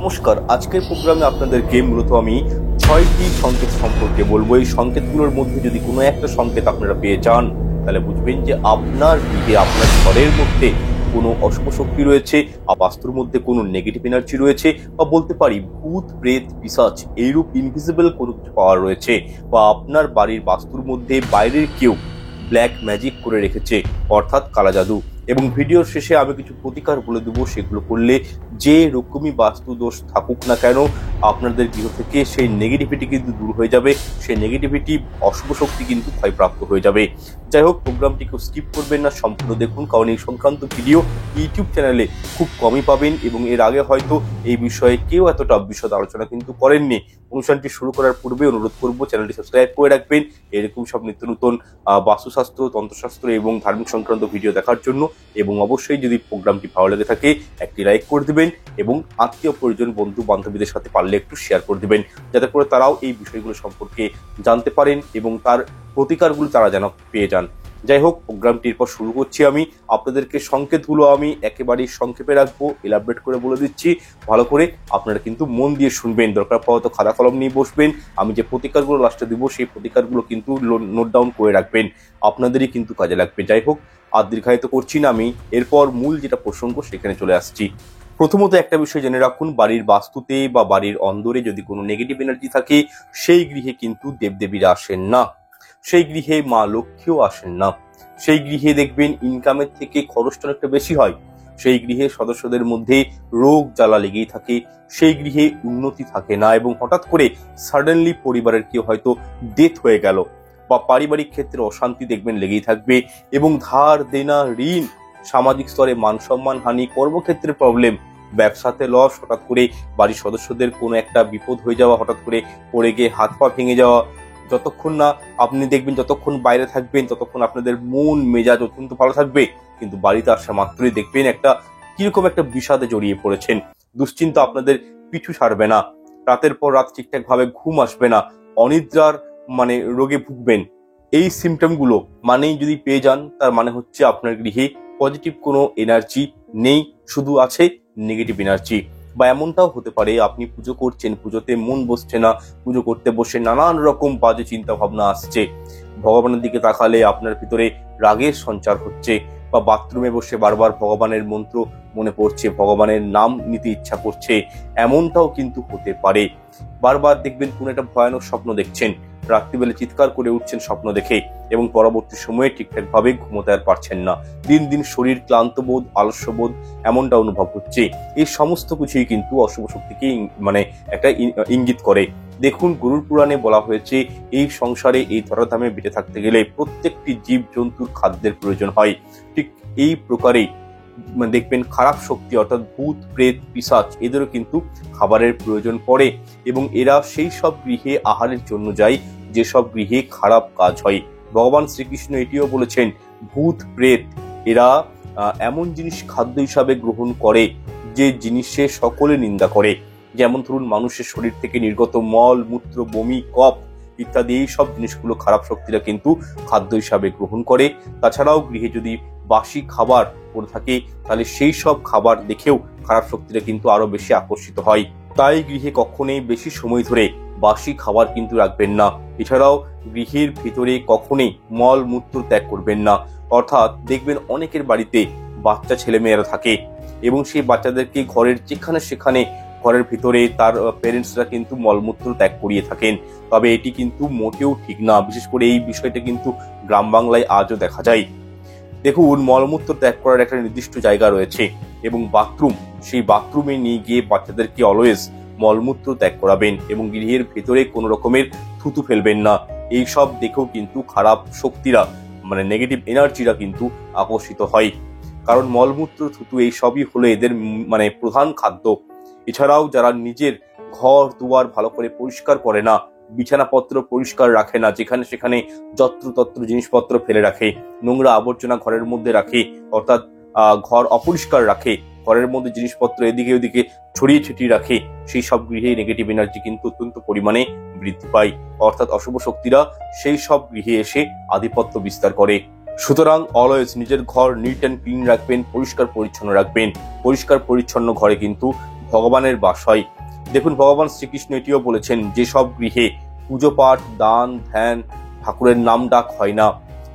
নমস্কার, আজকের প্রোগ্রামে আপনাদেরকে মূলত আমি ৬টি সংকেত সম্পর্কে বলবো। এই সংকেতগুলোর মধ্যে যদি কোনো একটা সংকেত আপনারা পেয়ে যান, তাহলে বুঝবেন যে আপনার গৃহে, আপনার ঘরের মধ্যে কোনো অশুভ শক্তি রয়েছে, বাস্তুর মধ্যে কোনো নেগেটিভ এনার্জি রয়েছে, বা বলতে পারি ভূত, প্রেত, পিশাচ এইরূপ ইনভিজিবল কোনো কিছু পাওয়ার রয়েছে, বা আপনার বাড়ির বাস্তুর মধ্যে বাইরের কেউ ব্ল্যাক ম্যাজিক করে রেখেছে, অর্থাৎ কালা জাদু। এবং ভিডিওর শেষে আমি কিছু প্রতিকার বলে দেবো, সেগুলো করলে যে রকমই বাস্তু দোষ থাকুক না কেন, আপনাদের গৃহ থেকে সেই নেগেটিভিটি কিন্তু দূর হয়ে যাবে, সেই নেগেটিভিটি, অশুভ শক্তি কিন্তু ক্ষয়প্রাপ্ত হয়ে যাবে। যাই হোক, প্রোগ্রামটিকে স্কিপ করবেন না, সম্পূর্ণ দেখুন, কারণ এই সংক্রান্ত ভিডিও ইউটিউব চ্যানেলে খুব কমই পাবেন, এবং এর আগে হয়তো এই বিষয়ে কেউ এতটা বিশদ আলোচনা কিন্তু করেননি। অনুষ্ঠানটি শুরু করার পূর্বে অনুরোধ করবো চ্যানেলটি সাবস্ক্রাইব করে রাখবেন এরকম সব নিত্য নতুন বাস্তুশাস্ত্র, তন্ত্রশাস্ত্র এবং ধার্মিক সংক্রান্ত ভিডিও দেখার জন্য। এবং অবশ্যই যদি প্রোগ্রামটি ভালো লেগে থাকে একটি লাইক করে দিবেন, এবং আত্মীয় পরিজন, বন্ধু বান্ধবীদের সাথে পারলে একটু শেয়ার করে দিবেন, যাতে করে তারাও এই বিষয়গুলো সম্পর্কে জানতে পারেন এবং তার প্রতিকারগুলো তারা যেন পেয়ে যান। যাই হোক, প্রোগ্রামটির পর শুরু করছি। আমি আপনাদেরকে সংকেতগুলো আমি একেবারেই সংক্ষেপে রাখবো, এলাবরেট করে বলে দিচ্ছি, ভালো করে আপনারা কিন্তু মন দিয়ে শুনবেন। দরকার পড়া তো খাতা কলম নিয়ে বসবেন, আমি যে প্রতিকারগুলো লাস্টে দিব সেই প্রতিকারগুলো কিন্তু নোট ডাউন করে রাখবেন, আপনাদেরই কিন্তু কাজে লাগবে। যাই হোক, আর দীর্ঘায়িত করছি না, আমি এরপর মূল যেটা প্রসঙ্গ সেখানে চলে আসছি। প্রথমত একটা বিষয় জেনে রাখুন, বাড়ির বাস্তুতে বা বাড়ির অন্দরে যদি কোনো নেগেটিভ এনার্জি থাকে, সেই গৃহে কিন্তু দেবদেবীরা আসেন না, সেই গৃহে মা লক্ষ্মীও আসেন না, সেই গৃহে দেখবেন ইনকামের থেকে খরচটা অনেকটা বেশি হয়, সেই গৃহে সদস্যদের মধ্যে রোগ জ্বালা লেগেই থাকে, সেই গৃহে উন্নতি থাকে না, এবং হঠাৎ করে সাডেনলি পরিবারের কেউ হয়তো ডেথ হয়ে গেল, বা পারিবারিক ক্ষেত্রে অশান্তি দেখবেন লেগেই থাকবে, এবং ধার দেনা, ঋণ, সামাজিক স্তরে মান সম্মান হানি, কর্মক্ষেত্রে প্রবলেম, ব্যবসাতে লস, হঠাৎ করে বাড়ির সদস্যদের কোনো একটা বিপদ হয়ে যাওয়া, হঠাৎ করে পড়ে গিয়ে হাত পা ভেঙে যাওয়া। যতক্ষণ না আপনি দেখবেন, যতক্ষণ বাইরে থাকবেন ততক্ষণ আপনাদের মন মেজাজ অত্যন্ত ভালো থাকবে, কিন্তু বাড়িতে আসা মাত্রই দেখবেন একটা কিরকম একটা বিষাদে জড়িয়ে পড়েছেন, দুশ্চিন্তা আপনাদের পিছু ছাড়বে না, রাতের পর রাত ঠিকঠাক ভাবে ঘুম আসবে না, অনিদ্রার রোগে ভুগবেন। এই সিমটমগুলো মানেই যদি পেয়ে যান, তার মানে হচ্ছে আপনার গৃহে পজিটিভ কোনো এনার্জি নেই, শুধু আছে নেগেটিভ এনার্জি। বা এমনটাও হতে পারে আপনি পুজো করছেন, পুজোতে মন বসছে না, পুজো করতে বসে নানান রকম বাজে চিন্তা ভাবনা আসছে, ভগবানের দিকে তাকালে আপনার ভিতরে রাগের সঞ্চার হচ্ছে, বা বাথরুমে বসে বারবার ভগবানের মন্ত্র মনে পড়ছে, ভগবানের নাম নিতে ইচ্ছা করছে, এমনটাও কিন্তু হতে পারে। বারবার দেখবেন কোন একটা ভয়ানক স্বপ্ন দেখছেন, রাত্রিবেলা চিৎকার করে উঠছেন স্বপ্ন দেখে, এবং পরবর্তী সময়ে ঠিকঠাক ভাবে ঘুমোতে আর পারছেন না, দিন দিন শরীর ক্লান্ত বোধ, আলস্য বোধ এমনটা অনুভব হচ্ছে। এই সমস্ত কিছুই কিন্তু অশুভ শক্তিকে একটা ইঙ্গিত করে। দেখুন, গরুর পুরাণে বলা হয়েছে, এই সংসারে, এই ধরাধামে বেঁচে থাকতে গেলে প্রত্যেকটি জীব জন্তুর খাদ্যের প্রয়োজন হয়। ঠিক এই প্রকারেই দেখবেন খারাপ শক্তি, অর্থাৎ ভূত, প্রেত, পিশাচ, এদেরও কিন্তু খাবারের প্রয়োজন পড়ে, এবং এরা সেই সব গৃহে আহারের জন্য যায় যেসব গৃহে খারাপ কাজ হয়। ভগবান শ্রীকৃষ্ণ এটিও বলেছেন, ভূত, প্রেত এরা এমন জিনিস খাদ্য হিসাবে গ্রহণ করে যে জিনিসে সকলে নিন্দা করে। যেমন ধরুন, মানুষের শরীর থেকে নির্গত মল, মূত্র, বমি, কফ ইত্যাদি এই সব জিনিসগুলো খারাপ শক্তিরা কিন্তু খাদ্য হিসাবে গ্রহণ করে। তাছাড়াও গৃহে যদি বাসি খাবার করে থাকে, তাহলে সেই সব খাবার দেখেও খারাপ শক্তিরা কিন্তু আরো বেশি আকর্ষিত হয়। তাই গৃহে কখনোই বেশি সময় ধরে বাসি খাবার কিন্তু রাখবেন না। এছাড়াও গৃহের ভিতরে কখনোই মল মূত্র ত্যাগ করবেন না। অর্থাৎ দেখবেন অনেকের বাড়িতে বাচ্চা ছেলেমেয়েরা থাকে, এবং সেই বাচ্চাদেরকে ঘরের যেখানে সেখানে ঘরের ভিতরে তার প্যারেন্টসরা কিন্তু মলমূত্র ত্যাগ করিয়ে থাকেন। তবে এটি কিন্তু মোটেও ঠিক না, বিশেষ করে এই বিষয়টা কিন্তু গ্রাম বাংলায় আজও দেখা যায়। দেখুন, মলমূত্র ত্যাগ করার একটা নির্দিষ্ট জায়গা রয়েছে, এবং বাথরুম, সেই বাথরুমে নিয়ে গিয়ে বাচ্চাদেরকে অলওয়েজ মলমূত্র ত্যাগ করাবেন, এবং গৃহের ভেতরে কোনো রকমের থুতু ফেলবেন না। এই সব দেখেও কিন্তু খারাপ শক্তিরা, নেগেটিভ এনার্জিরা কিন্তু আকর্ষিত হয়, কারণ মলমূত্র, থুতু এই সবই হলো এদের প্রধান খাদ্য। এছাড়াও যারা নিজের ঘর দুয়ার ভালো করে পরিষ্কার করে না, বিছানাপত্র পরিষ্কার রাখে না, যেখানে সেখানে যত্রতত্র জিনিসপত্র ফেলে রাখে, নোংরা আবর্জনা ঘরের মধ্যে রাখে, অর্থাৎ ঘর অপরিষ্কার রাখে, ঘরের মধ্যে জিনিসপত্র এদিকে ওদিকে ছড়িয়ে ছিটিয়ে রাখে, সেই সব গৃহে নেগেটিভ এনার্জি কিন্তু অত্যন্ত পরিমাণে বৃদ্ধি পায়। অর্থাৎ অশুভ শক্তিরা সেই সব গৃহে এসে আধিপত্য বিস্তার করে। সুতরাং অলওয়েজ নিজের ঘর নিট অ্যান্ড ক্লিন রাখবেন, পরিষ্কার পরিচ্ছন্ন রাখবেন। পরিষ্কার পরিচ্ছন্ন ঘরে কিন্তু ভগবানের বাস হয়। দেখুন, ভগবান শ্রীকৃষ্ণ এটিও বলেছেন, যেসব গৃহে পুজো পাঠ, দান, ধ্যান, ঠাকুরের নাম ডাক হয় না,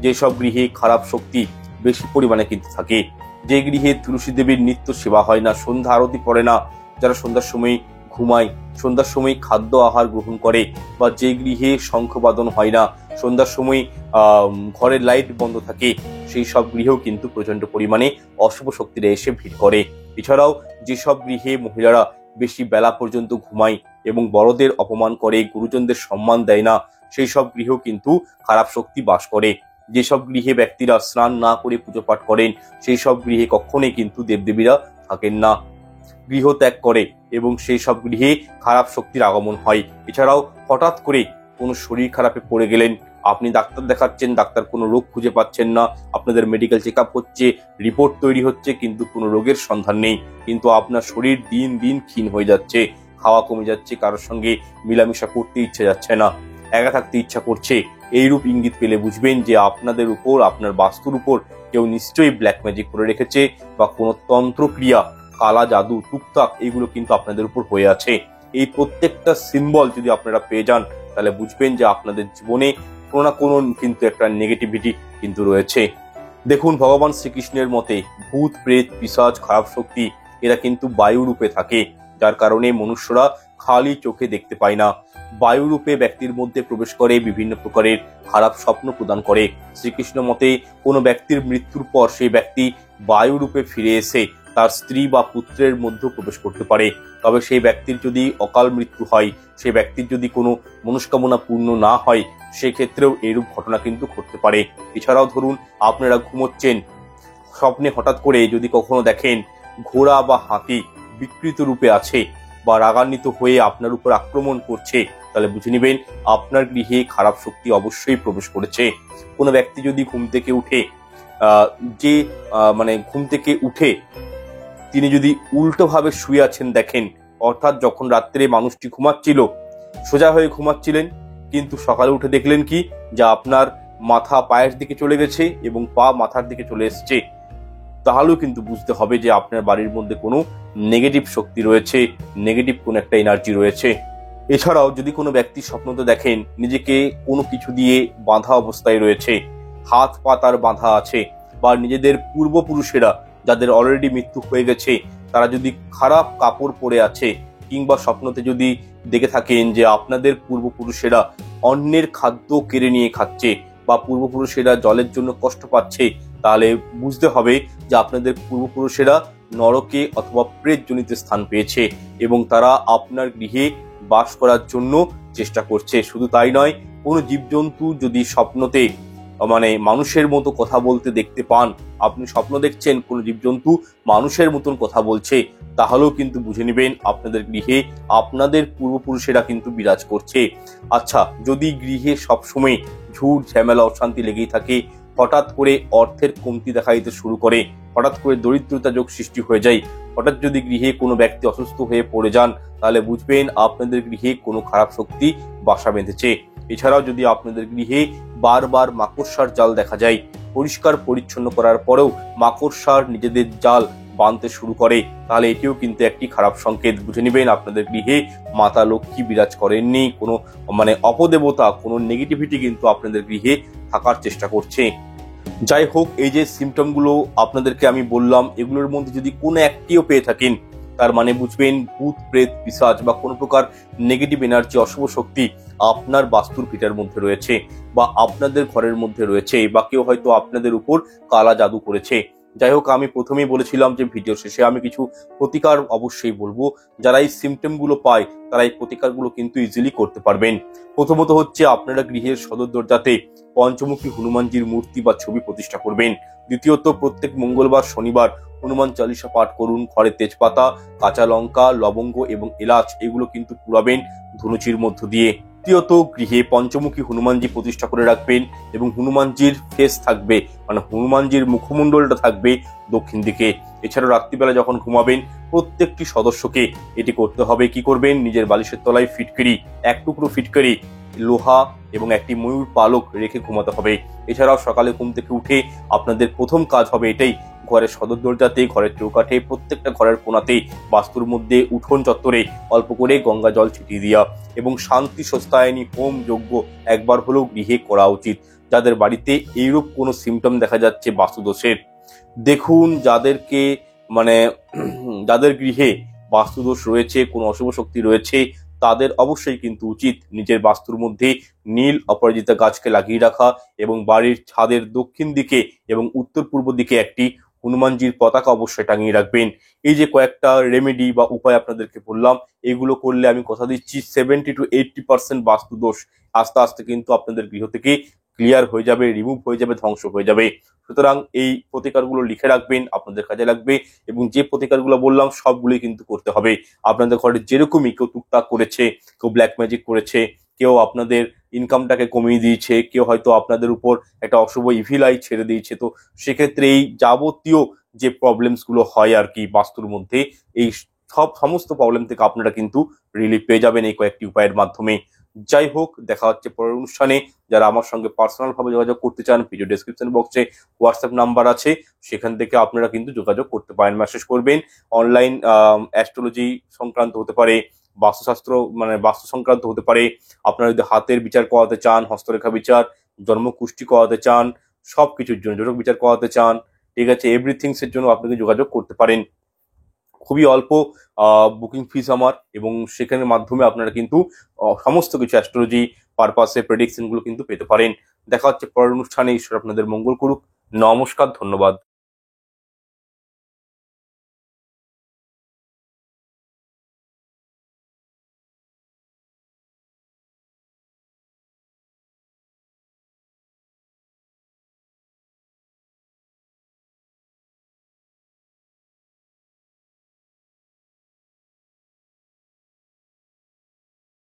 যেসব গৃহে খারাপ শক্তি বেশি পরিমাণে কিন্তু থাকে, যে গৃহে তুলসী দেবীর নিত্য সেবা হয় না, সন্ধ্যা আরতি পড়ে না, যারা সন্ধ্যার সময় ঘুমায়, সন্ধ্যার সময় খাদ্য আহার গ্রহণ করে, বা যে গৃহে শঙ্খবাদন হয় না, সন্ধ্যার সময় ঘরের লাইট বন্ধ থাকে, সেই সব গৃহেও কিন্তু প্রচন্ড পরিমাণে অশুভ শক্তিরা এসে ভিড় করে। এছাড়াও যেসব গৃহে মহিলারা বেশি বেলা পর্যন্ত ঘুমায় এবং বড়দের অপমান করে, গুরুজনদের সম্মান দেয় না, সেই সব গৃহেও কিন্তু খারাপ শক্তি বাস করে। যেসব গৃহে ব্যক্তিরা স্নান না করে পুজো পাঠ করেন, সেই সব গৃহে কখনোই কিন্তু দেবদেবীরা থাকেন না, গৃহ ত্যাগ করে এবং সেই সব গৃহে খারাপ শক্তির আগমন হয়। এছাড়াও হঠাৎ করে কোনো শরীর খারাপে পড়ে গেলেন, আপনি ডাক্তার দেখাচ্ছেন, ডাক্তার কোনো রোগ খুঁজে পাচ্ছেন না, আপনাদের মেডিকেল চেক আপ হচ্ছে, রিপোর্ট তৈরি হচ্ছে, কিন্তু কোনো রোগের সন্ধান নেই, কিন্তু আপনার শরীর দিন দিন ক্ষীণ হয়ে যাচ্ছে, খাওয়া কমে যাচ্ছে, কারোর সঙ্গে মিলামিশা করতে ইচ্ছে যাচ্ছে না, একা থাকতে ইচ্ছা করছে, এইরূপ ইঙ্গিত পেলে বুঝবেন যে আপনাদের উপর, আপনার বাস্তুর উপর কেউ নিশ্চয়ই ব্ল্যাক ম্যাজিক করে রেখেছে, বা কোনো তন্ত্রক্রিয়া, কালা জাদু, টুকটাক এগুলো কিন্তু আপনাদের উপর হয়ে আছে। এই প্রত্যেকটা সিম্বল যদি আপনারা পেয়ে যান, তাহলে বুঝবেন যে আপনাদের জীবনে কোনো না কোনো কিন্তু একটা নেগেটিভিটি কিন্তু রয়েছে। দেখুন, ভগবান শ্রীকৃষ্ণের মতে ভূত, প্রেত, পিশাচ, খারাপ শক্তি এরা কিন্তু বায়ু রূপে থাকে, যার কারণে মনুষ্যরা খালি চোখে দেখতে পায় না। বায়ু রূপে ব্যক্তির মধ্যে প্রবেশ করে, বিভিন্ন প্রকারের খারাপ স্বপ্ন প্রদান করে। শ্রীকৃষ্ণ মতে কোনো ব্যক্তির মৃত্যুর পর সেই ব্যক্তি বায়ু রূপে ফিরে এসে তার স্ত্রী বা পুত্রের মধ্যে প্রবেশ করতে পারে। তবে সেই ব্যক্তির যদি অকাল মৃত্যু হয়, সেই ব্যক্তির যদি কোনো মনস্কামনা পূর্ণ না হয়, সেক্ষেত্রেও এরূপ ঘটনা কিন্তু ঘটতে পারে। এছাড়াও ধরুন, আপনারা ঘুমোচ্ছেন, স্বপ্নে হঠাৎ করে যদি কখনো দেখেন ঘোড়া বা হাতি বিকৃত রূপে আছে বা রাগান্বিত হয়ে আপনার উপর আক্রমণ করছে, তাহলে বুঝে নেবেন আপনার গৃহে খারাপ শক্তি অবশ্যই প্রবেশ করেছে। কোনো ব্যক্তি যদি ঘুম থেকে উঠে ঘুম থেকে উঠে তিনি যদি উল্টোভাবে শুয়ে আছেন দেখেন, অর্থাৎ যখন রাত্রে মানুষটি ঘুমাচ্ছিল, সোজা হয়ে ঘুমাচ্ছিলেন, কিন্তু সকালে উঠে দেখলেন কি, যে আপনার মাথা পায়ের দিকে চলে গেছে এবং পা মাথার দিকে চলে এসছে, তাহলেও কিন্তু বুঝতে হবে যে আপনার বাড়ির মধ্যে কোনো নেগেটিভ শক্তি রয়েছে, নেগেটিভ কোনো একটা এনার্জি রয়েছে। এছাড়াও যদি কোনো ব্যক্তি স্বপ্নতে দেখেন নিজেকে কোনো কিছু দিয়ে বাঁধা অবস্থায় রয়েছে, হাত পা তার বাঁধা আছে, বা নিজেদের পূর্বপুরুষেরা যাদের অলরেডি মৃত্যু হয়ে গেছে তারা যদি খারাপ কাপড় পরে আছে, কিংবা স্বপ্নতে যদি দেখে থাকেন যে আপনাদের পূর্বপুরুষেরা অন্যের খাদ্য কেড়ে নিয়ে খাচ্ছে, বা পূর্বপুরুষেরা জলের জন্য কষ্ট পাচ্ছে, তাহলে বুঝতে হবে যে আপনাদের পূর্বপুরুষেরা নরকে অথবা প্রেতজনিত স্থান পেয়েছে এবং তারা আপনার গৃহে বাস করার জন্য চেষ্টা করছে। শুধু তাই নয়, কোনো জীবজন্তু যদি স্বপ্নতে মানুষের মতো কথা বলতে দেখতে পান, আপনি স্বপ্ন দেখছেন কোনো জীবজন্তু মানুষের মতন কথা বলছে, তাহলেও কিন্তু বুঝে নেবেন আপনাদের গৃহে আপনাদের পূর্বপুরুষেরা কিন্তু বিরাজ করছে। আচ্ছা, যদি গৃহে সবসময় ঝুট ঝামেলা অশান্তি লেগেই থাকে, হঠাৎ করে অর্থের কমতি দেখা দিতে শুরু করে, হঠাৎ করে দরিদ্রতা যোগ সৃষ্টি হয়ে যায়, হঠাৎ যদি গৃহে কোনো ব্যক্তি অসুস্থ হয়ে পড়ে যান, তাহলে বুঝবেন আপনাদের গৃহে কোনো খারাপ শক্তি বাসা বেঁধেছে। এছাড়াও যদি আপনাদের গৃহে বারবার মাকড়সার জাল দেখা যায়, পরিষ্কার পরিচ্ছন্ন করার পরেও মাকড়সার নিজেদের জাল বাঁধতে শুরু করে, তাহলে এটিও কিন্তু একটি খারাপ সংকেত। বুঝে নেবেন আপনাদের গৃহে মাতা লক্ষ্মী বিরাজ করেননি, কোনো অপদেবতা, কোনো নেগেটিভিটি কিন্তু আপনাদের গৃহে থাকার চেষ্টা করছে। যাই হোক, এই যে সিমটমগুলো আপনাদেরকে আমি বললাম, এগুলোর মধ্যে যদি কোনো একটিও পেয়ে থাকেন, তার মানে বুঝবেন ভূত, প্রেত, পিশাচ বা কোনো প্রকার নেগেটিভ এনার্জি, অশুভ শক্তি আপনার বাস্তুর ভিটার মধ্যে রয়েছে, বা আপনাদের ঘরের মধ্যে রয়েছে, বা কেউ হয়তো আপনাদের উপর কালা জাদু করেছে। যাই হোক, আমি প্রথমেই বলেছিলাম যে ভিডিও শেষে আমি কিছু প্রতিকার অবশ্যই বলবো। যারা এই সিমটমগুলো পায় তারা এই প্রতিকারগুলো কিন্তু ইজিলি করতে পারবেন। প্রথমত হচ্ছে, আপনারা গৃহের সদর দরজাতে পঞ্চমুখী হনুমানজির মূর্তি বা ছবি প্রতিষ্ঠা করবেন। দ্বিতীয়ত, প্রত্যেক মঙ্গলবার, শনিবার হনুমান চালিসা পাঠ করুন। ঘরে তেজপাতা, কাঁচা লঙ্কা, লবঙ্গ এবং এলাচ এগুলো কিন্তু পুরাবেন ধনুচির মধ্য দিয়ে। তৃতীয়ত, গৃহে পঞ্চমুখী হনুমানজি প্রতিষ্ঠা করে রাখবেন এবং হনুমানজির ফেস থাকবে, হনুমানজির মুখমণ্ডলটা থাকবে দক্ষিণ দিকে। এছাড়াও রাত্রিবেলা যখন ঘুমাবেন, প্রত্যেকটি সদস্যকে এটি করতে হবে। কি করবেন? নিজের বালিশের তলায় ফিটকিরি, এক টুকরো ফিটকিরি, লোহা এবং একটি ময়ূর পালক রেখে ঘুমাতে হবে। এছাড়াও সকালে ঘুম থেকে উঠে আপনাদের প্রথম কাজ হবে এটাই ঘরের সদর দরজাতে, ঘরের চৌকাঠে, প্রত্যেকটা ঘরের কোণাতেই বাস্তুর মধ্যে উঠোন চত্বরে অল্প করে গঙ্গা জল ছিটিয়ে দেওয়া এবং শান্তি সস্তায়নী হোম যজ্ঞ একবার হলেও গৃহে করা উচিত। যাদের বাড়িতে এইরূপ কোনো সিমটম দেখা যাচ্ছে বাস্তুদোষের, দেখুন যাদেরকে মানে যাদের গৃহে বাস্তুদোষ রয়েছে, কোনো অশুভ শক্তি রয়েছে, তাদের অবশ্যই কিন্তু উচিত নিজের বাস্তুর মধ্যে নীল অপরাজিতা গাছকে লাগিয়ে রাখা এবং বাড়ির ছাদের দক্ষিণ দিকে এবং উত্তর পূর্ব দিকে একটি হনুমানজির পতাকা অবশ্যই টাঙিয়ে রাখবেন। এই যে কয়েকটা রেমেডি বা উপায় আপনাদেরকে বললাম, এগুলো করলে আমি কথা দিচ্ছি 70 to 80% বাস্তুদোষ আস্তে আস্তে কিন্তু আপনাদের গৃহ থেকে ক্লিয়ার হয়ে যাবে, রিমুভ হয়ে যাবে, ধ্বংস হয়ে যাবে। সুতরাং এই প্রতিকারগুলো লিখে রাখবেন, আপনাদের কাজে লাগবে এবং যে প্রতিকারগুলো বললাম সবগুলোই কিন্তু করতে হবে। আপনাদের ঘরে যেরকমই কেউ টুকটাক করেছে, কেউ ব্ল্যাক ম্যাজিক করেছে, কেউ আপনাদের ইনকামটাকে কমিয়ে দিয়েছে, কেউ হয়তো আপনাদের উপর একটা অশুভ ইভিল আই ছেড়ে দিয়েছে, তো সেক্ষেত্রে এই যাবতীয় যে প্রবলেমস গুলো হয় আর কি বাস্তুর মধ্যে, এই সমস্ত প্রবলেম থেকে আপনারা কিন্তু রিলিফ পেয়ে যাবেন এই কয়েকটি উপায়ের মাধ্যমে। যাই হোক, দেখা হচ্ছে পরের অনুষ্ঠানে। যারা আমার সঙ্গে পার্সোনাল ভাবে যোগাযোগ করতে চান, ভিডিও ডেসক্রিপশন বক্সে হোয়াটসঅ্যাপ নাম্বার আছে, সেখান থেকে আপনারা কিন্তু যোগাযোগ করতে পারেন, মেসেজ করবেন। অনলাইন অ্যাস্ট্রোলজি সংক্রান্ত হতে পারে, বাস্তুশাস্ত্র মানে বাস্তু সংক্রান্ত হতে পারে, আপনারা যদি হাতের বিচার করাতে চান, হস্তরেখা বিচার, জন্মকুষ্টি করাতে চান, সবকিছুর জন্য জোটক বিচার করাতে চান, ঠিক আছে, এভরিথিংস এর জন্য আপনাকে যোগাযোগ করতে পারেন। খুবই অল্প বুকিং ফিস আমার, এবং সেখানের মাধ্যমে আপনারা কিন্তু সমস্ত কিছু অ্যাস্ট্রোলজি পারপাসে প্রেডিকশন গুলো কিন্তু পেতে পারেন। দেখা হচ্ছে পরের অনুষ্ঠানে। ঈশ্বর আপনাদের মঙ্গল করুক। নমস্কার, ধন্যবাদ।